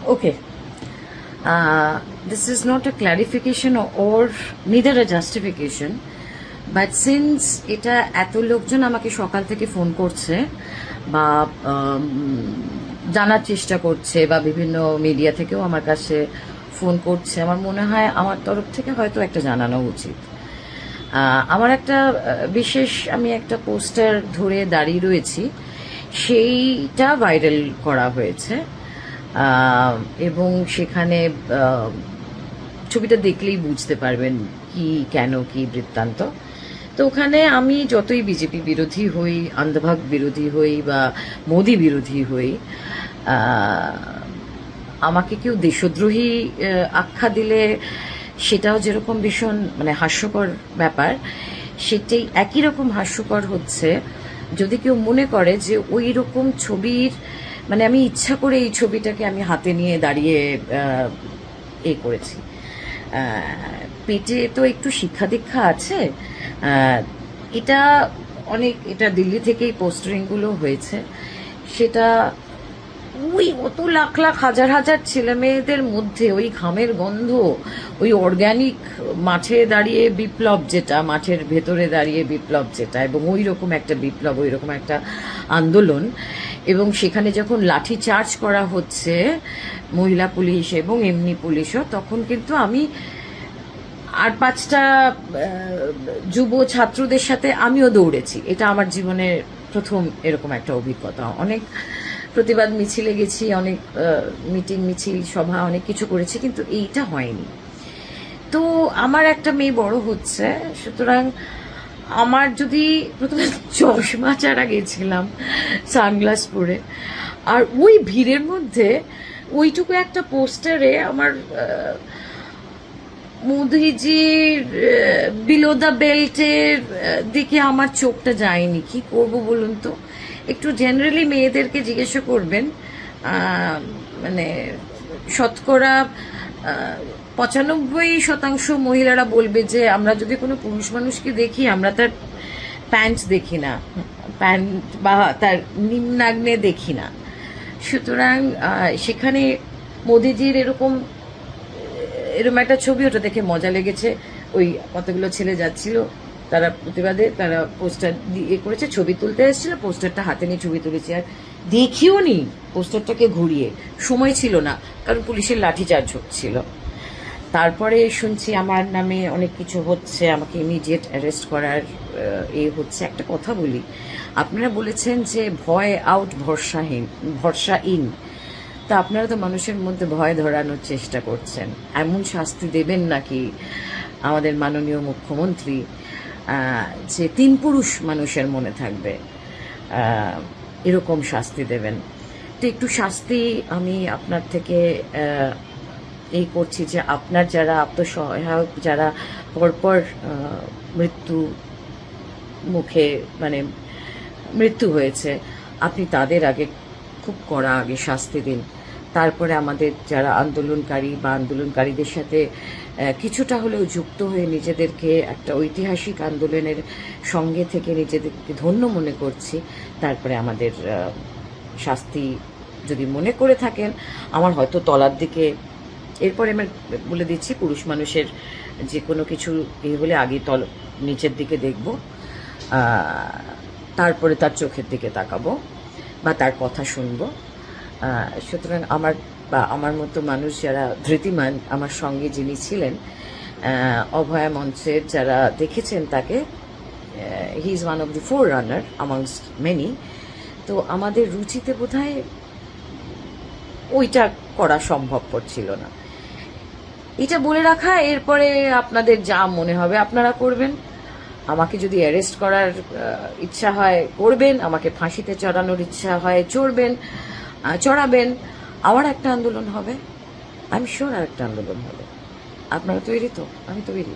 Okay. This is not a clarification or neither a justification, but since এটা এত লোকজন আমাকে সকাল থেকে ফোন করছে বা জানার চেষ্টা করছে বা বিভিন্ন মিডিয়া থেকেও আমার কাছে ফোন করছে, আমার মনে হয় আমার তরফ থেকে হয়তো একটা জানানো উচিত। আমার একটা বিশেষ, আমি একটা পোস্টার ধরে দাঁড়িয়ে রয়েছি, সেইটা ভাইরাল করা হয়েছে এবং সেখানে ছবিটা দেখলেই বুঝতে পারবেন কি কেন কি বৃত্তান্ত। তো ওখানে আমি যতই বিজেপি বিরোধী হই, আন্ধভাগ বিরোধী হই বা মোদি বিরোধী হই, আমাকে কেউ দেশদ্রোহী আখ্যা দিলে সেটাও যেরকম ভীষণ মানে হাস্যকর ব্যাপার, সেটাই একই রকম হাস্যকর হচ্ছে যদি কেউ মনে করে যে ওই রকম ছবির মানে আমি ইচ্ছা করে এই ছবিটাকে আমি হাতে নিয়ে দাঁড়িয়ে করেছি। পেটে তো একটু শিক্ষা দীক্ষা আছে। এটা এটা দিল্লি থেকেই পোস্টারিংগুলো হয়েছে। সেটা ওই অত লাখ লাখ হাজার হাজার ছেলে মেয়েদের মধ্যে ওই ঘামের গন্ধ, ওই অর্গ্যানিক মাঠে দাঁড়িয়ে বিপ্লব যেটা, মাঠের ভেতরে দাঁড়িয়ে বিপ্লব যেটা, এবং ওই রকম একটা বিপ্লব, ওই রকম একটা আন্দোলন, এবং সেখানে যখন লাঠি চার্জ করা হচ্ছে মহিলা পুলিশ এবং এমনি পুলিশও, তখন কিন্তু আমি আর 5টা যুব ছাত্রদের সাথে আমিও দৌড়েছি। এটা আমার জীবনের প্রথম এরকম একটা অভিজ্ঞতা। অনেক প্রতিবাদ মিছিলে গেছি, অনেক মিটিং মিছিল সভা অনেক কিছু করেছি, কিন্তু এইটা হয়নি। তো আমার একটা মেয়ে বড় হচ্ছে, সুতরাং আমার যদি প্রথমে চশমা ছাড়া গেছিলাম সানগ্লাস পরে, আর ওই ভিড়ের মধ্যে ওইটুকু একটা পোস্টারে আমার মোদিজির বিলো দ্য বেল্টের দিকে আমার চোখটা যায়নি। কি করব বলুন তো? একটু জেনারেলি মেয়েদেরকে জিজ্ঞাসা করবেন, মানে শতকরা 95% মহিলারা বলবে যে আমরা যদি কোনো পুরুষ মানুষকে দেখি, আমরা তার প্যান্ট দেখি না, প্যান্ট বা তার নিম্নাগ্নে দেখি না। সুতরাং সেখানে মোদিজির এরকম একটা ছবি, ওটা দেখে মজা লেগেছে। ওই কতগুলো ছেলে যাচ্ছিল, তারা প্রতিবাদে তারা পোস্টার দিয়ে করেছে, ছবি তুলতে এসেছিল, পোস্টারটা হাতে নিয়ে ছবি তুলেছি। আর দেখিও নি পোস্টারটাকে ঘুরিয়ে, সময় ছিল না, কারণ পুলিশের লাঠিচার্জ হচ্ছিল। তারপরে শুনছি আমার নামে অনেক কিছু হচ্ছে, আমাকে ইমিডিয়েট অ্যারেস্ট করার হচ্ছে। একটা কথা বলি, আপনারা বলেছেন যে ভয় আউট ভরসা ইন। তা আপনারা তো মানুষের মধ্যে ভয় ধরানোর চেষ্টা করছেন। এমন শাস্তি দেবেন নাকি আমাদের মাননীয় মুখ্যমন্ত্রী যে 3 পুরুষ মানুষের মনে থাকবে, এরকম শাস্তি দেবেন? তো একটু শাস্তি আমি আপনার থেকে করছি যে আপনার যারা আত্মসহায়ক, যারা পরপর মৃত্যু মুখে মানে মৃত্যু হয়েছে, আপনি তাদের আগে খুব কড়া আগে শাস্তি দিন। তারপরে আমাদের যারা আন্দোলনকারী বা আন্দোলনকারীদের সাথে কিছুটা হলেও যুক্ত হয়ে নিজেদেরকে একটা ঐতিহাসিক আন্দোলনের সঙ্গে থেকে নিজেদেরকে ধন্য মনে করছি, তারপরে আমাদের শাস্তি যদি মনে করে থাকেন, আমার হয়তো তলার দিকে, এরপরে আমি বলে দিচ্ছি, পুরুষ মানুষের যে কোনো কিছু হলে আগে নিচের দিকে দেখব, তারপরে তার চোখের দিকে তাকাবো বা তার কথা শুনবো। সুতরাং আমার মতো মানুষ যারা ধৃতিমান, আমার সঙ্গে যিনি ছিলেন, অভয়া মঞ্চের যারা দেখেছেন তাকে, he is one of the four runner amongst many. তো আমাদের রুচিতে বোধহয় ওইটা করা সম্ভবপর ছিল না। এটা বলে রাখা, এরপরে আপনাদের যা মনে হবে আপনারা করবেন। আমাকে যদি অ্যারেস্ট করার ইচ্ছা হয় করবেন, আমাকে ফাঁসিতে চড়ানোর ইচ্ছা হয় চড়াবেন। আবার একটা আন্দোলন হবে, আমি শিওর আর একটা আন্দোলন হবে। আপনারা তৈরি তো? আমি তৈরি।